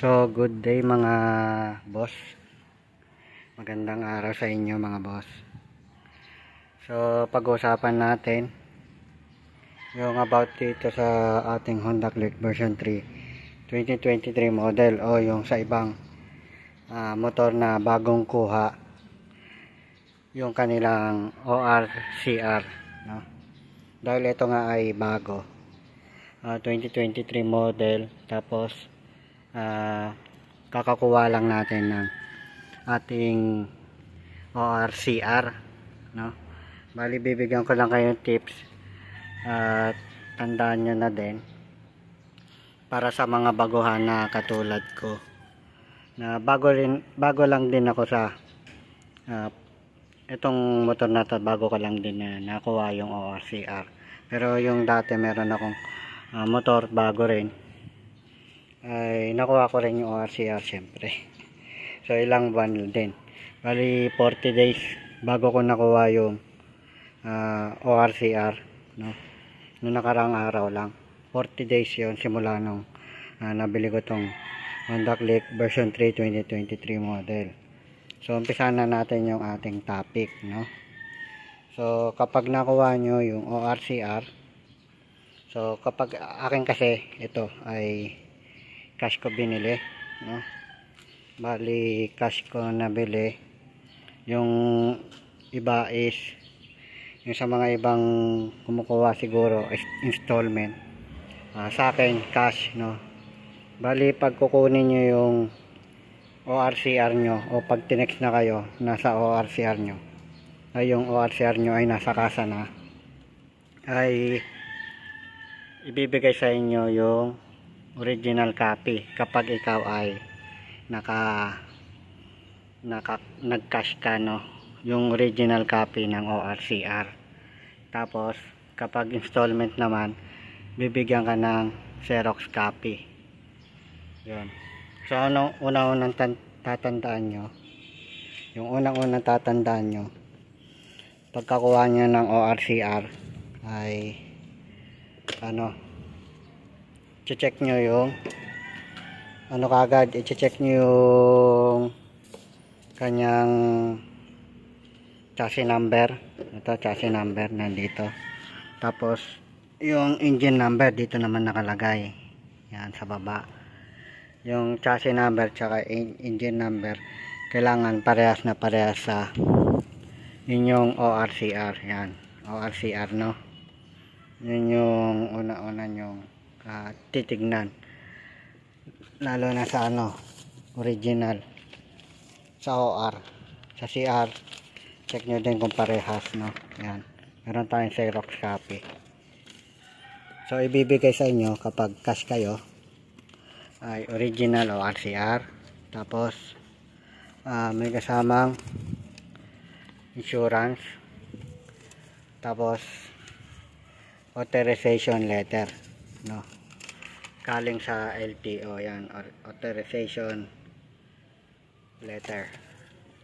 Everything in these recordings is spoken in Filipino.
So, good day mga boss. Magandang araw sa inyo mga boss. So, pag-uusapan natin yung about dito sa ating Honda Click version 3 2023 model o yung sa ibang motor na bagong kuha yung kanilang ORCR, no? Dahil ito nga ay bago, 2023 model, tapos kakakuha lang natin ng ating ORCR, no? Bali, bibigyan ko lang kayo tips at tandaan nyo na din para sa mga baguhan na katulad ko na bago lang din ako sa itong motor na to. Bago ko lang din na nakuha yung ORCR, pero yung dati meron akong motor bago rin, ay nakuha ko rin yung ORCR syempre. So ilang buwan din, bali 40 days bago ko nakuha yung ORCR, no? Noong nakarang araw lang, 40 days yon simula nung nabili ko tong Honda Click version 3 2023 model. So umpisa na natin yung ating topic, no? So kapag nakuha nyo yung ORCR, so kapag akin kasi ito ay cash ko binili, no? Bali cash ko nabili. Yung iba is yung sa mga ibang kumukuha siguro installment, sa akin cash, no? Bali pag kukunin nyo yung ORCR nyo o pag tinext na kayo nasa ORCR nyo, ay yung ORCR nyo ay nasa kasa na, ay ibibigay sa inyo yung original copy kapag ikaw ay nag-cash ka, no? Yung original copy ng ORCR. Tapos kapag installment naman, bibigyan ka ng Xerox copy. Yun. So anong unang-unang tatandaan nyo? Yung unang-unang tatandaan nyo pagkakuha nyo ng ORCR ay check nyo yung kagad, i-check nyo yung kanyang chassis number. Ito, chassis number nandito. Tapos yung engine number dito naman nakalagay, yan sa baba. Yung chassis number tsaka engine number kailangan parehas na parehas sa inyong ORCR. Yan, ORCR, no? Yun yung una-una nyong titignan, lalo na sa original. Sa OR, sa CR, check nyo din kung parehas, no? Yan, meron tayong Xerox copy. So ibibigay sa inyo kapag cash kayo ay original ORCR, tapos may kasamang insurance, tapos authorization letter, no? Galing sa LTO, yan, authorization letter.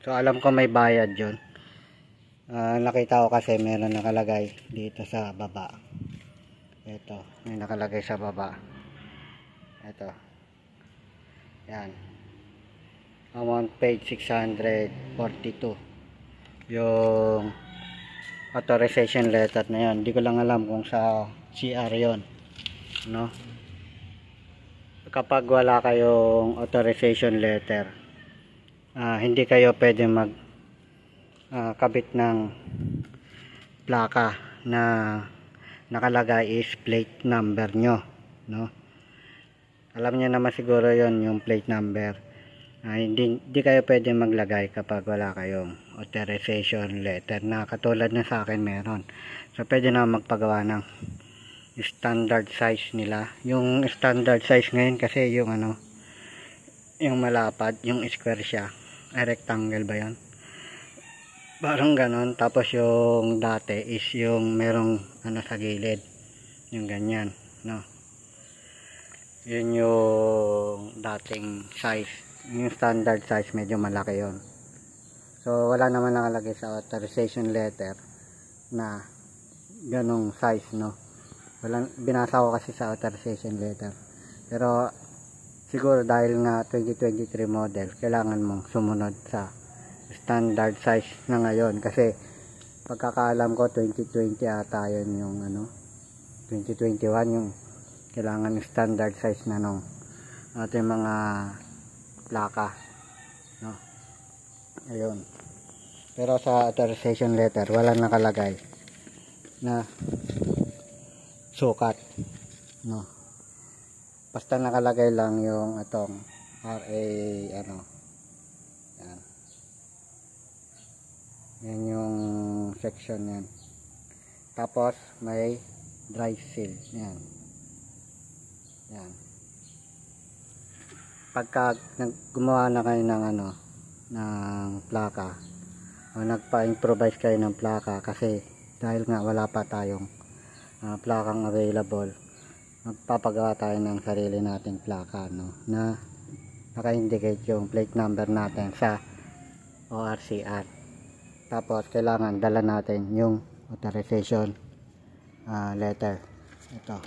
So alam ko may bayad yun. Nakita ko kasi meron nakalagay dito sa baba. Ito, may nakalagay sa baba. Ito, yan, amount paid 642 yung authorization letter na yan. Hindi ko lang alam kung sa CR yon, no? Kapag wala kayong authorization letter, hindi kayo pwede mag kabit ng plaka na nakalagay is plate number nyo, no? Alam niyo naman siguro yon, yung plate number. Hindi kayo pwede maglagay kapag wala kayong authorization letter, na katulad na sa akin meron. So pwede na magpagawa ng standard size nila. Yung standard size ngayon kasi yung yung malapad, yung square siya, ay rectangle ba yan? Parang ganon. Tapos yung dati is yung merong sa gilid, yung ganyan, no? Yun yung dating size. Yung standard size medyo malaki yon. So wala naman nakalagay sa authorization letter na ganong size, no? Binasa ko kasi sa authorization letter, pero siguro dahil nga 2023 model, kailangan mong sumunod sa standard size na ngayon, kasi pagkakaalam ko 2020 ata yun yung 2021 yung kailangan standard size na nung ating mga plaka, no? Ayun. Pero sa authorization letter walang nakalagay na sukat, no? Basta nakalagay lang yung atong RA yan. Yan yung section yan. Tapos may dry seal yan. Pagka gumawa na kayo ng ng plaka o nagpa-improvise kayo ng plaka, kasi dahil nga wala pa tayong plakang available, magpapagawa tayo ng sarili nating plaka, no, na naka-indicate yung plate number natin sa ORCR. Tapos kailangan dala natin yung authorization letter. Ito,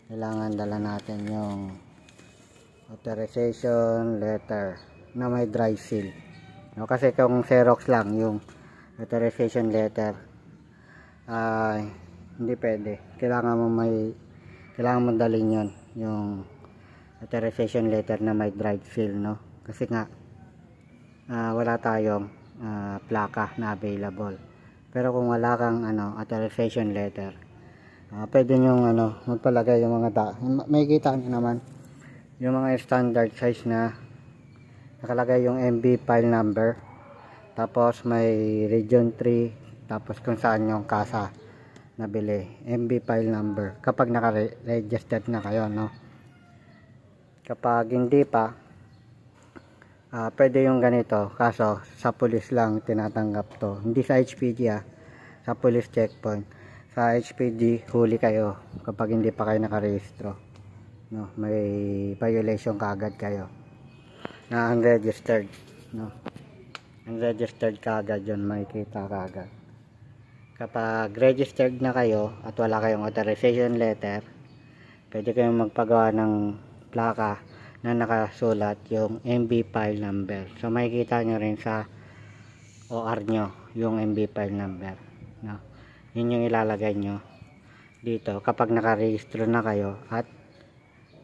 kailangan dala natin yung authorization letter na may dry seal, no? Kasi kung Xerox lang yung authorization letter, hindi pwede. Kailangan mo dalhin yon, yung authorization letter na may dry seal, no? Kasi nga wala tayong plaka na available. Pero kung wala kang authorization letter, pwede nyong magpalagay yung mga may kita nyo naman yung mga standard size na nakalagay yung MB file number, tapos may region 3, tapos kung saan yung kasa nabili, MB file number kapag naka-registered na kayo, no? Kapag hindi pa, pwede yung ganito, kaso sa police lang tinatanggap to, hindi sa HPG, sa police checkpoint. Sa HPG huli kayo kapag hindi pa kayo nakarehistro, no? May violation kaagad kayo na unregistered, no? Unregistered kaagad yun, makikita kaagad. Kapag registered na kayo at wala kayong authorization letter, pwede kayong magpagawa ng plaka na nakasulat yung MB file number. So makikita nyo rin sa OR nyo yung MB file number, no? Yun yung ilalagay nyo dito kapag nakarehistro na kayo at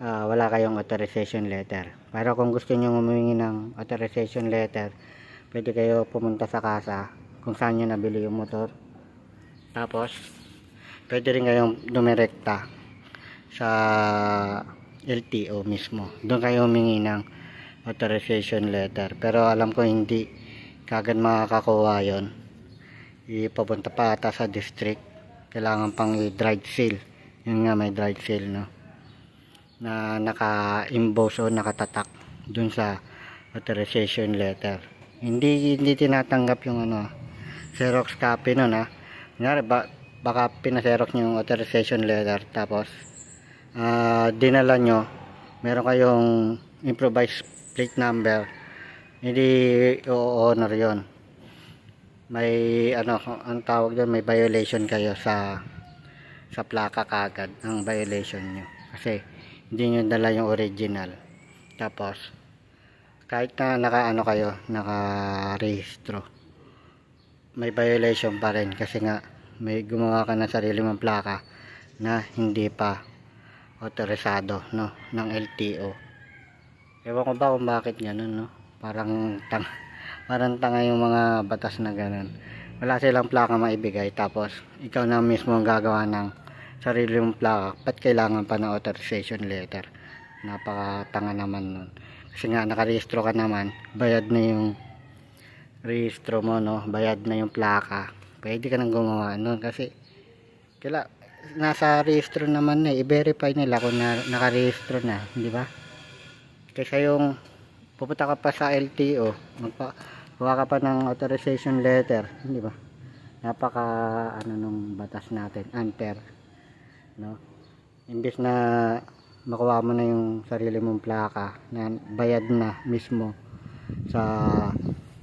wala kayong authorization letter. Pero kung gusto nyo humingi ng authorization letter, pwede kayo pumunta sa kasa kung saan nyo nabili yung motor. Tapos pwede rin kayong dumirekta sa LTO mismo, doon kayo humingi ng authorization letter. Pero alam ko hindi kagad makakakuha yon, ipapunta pa ata sa district, kailangan pang i-dried seal. Yun nga, may dried seal, no, na naka-emboss o nakatatak dun sa authorization letter. Hindi tinatanggap yung Xerox copy nun, kunyari baka pina-Xerox nyo yung authorization letter, tapos dinala nyo, meron kayong improvised plate number, hindi o-honor yon. May ang tawag doon, may violation kayo sa plaka kagad, ang violation nyo, kasi hindi nyo dala yung original. Tapos kahit na naka-rehistro, may violation pa rin, kasi nga may gumawa ka ng sarili mong plaka na hindi pa autorisado, no, ng LTO. Ewan ko ba kung bakit ganun, no? Parang tanga yung mga batas na ganun. Wala silang plaka maibigay, tapos ikaw na mismo ang gagawa ng sarili mong plaka. Ba't kailangan pa ng authorization letter? Napakatanga naman nun. Kasi nga nakarehistro ka naman, bayad na yung rehistro mo, no? Bayad na yung plaka. Pwede ka nang gumawa nun, kasi nasa rehistro naman na, i-verify nila kung nakarehistro na, di ba? Kaysa yung pupunta ka pa sa LTO, magpagawa ka pa ng authorization letter, di ba? Napaka nung batas natin, unfair, no? Imbes na makuha mo na yung sarili mong plaka na bayad na mismo sa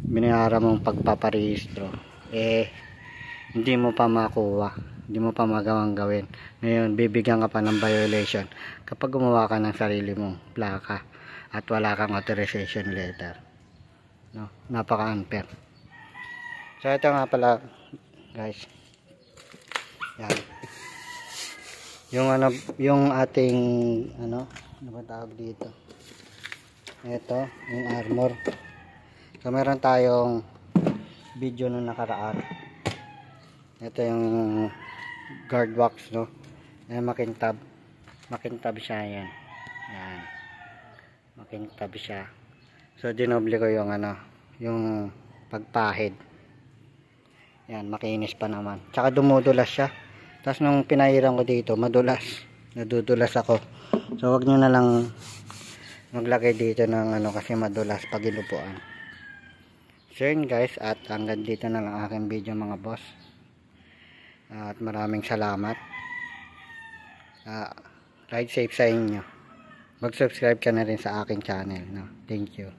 binayaran mong pagpaparehistro, hindi mo pa makuha, hindi mo pa magawang gawin. Ngayon bibigyan ka pa ng violation kapag gumawa ka ng sarili mong plaka. at wala kang authorization letter, no? Napaka-unfair. So ito nga pala guys, yan yung ating ano ba tawag dito, ito yung armor. So meron tayong video nung nakaraan, ito yung guard wax, no? Ayan, makintab siya, yan makintab siya. So dinoble ko yung ano, yung pagpahid, yan, makinis pa naman, tsaka dumudulas siya. Tapos nung pinahiram ko dito, nadudulas ako. So wag nyo na lang maglagay dito ng ano, kasi madulas pag inupuan. So yun guys, at hanggang dito na lang aking video mga boss, at maraming salamat. Ride safe sa inyo. Mag-subscribe ka na rin sa aking channel, no? Thank you.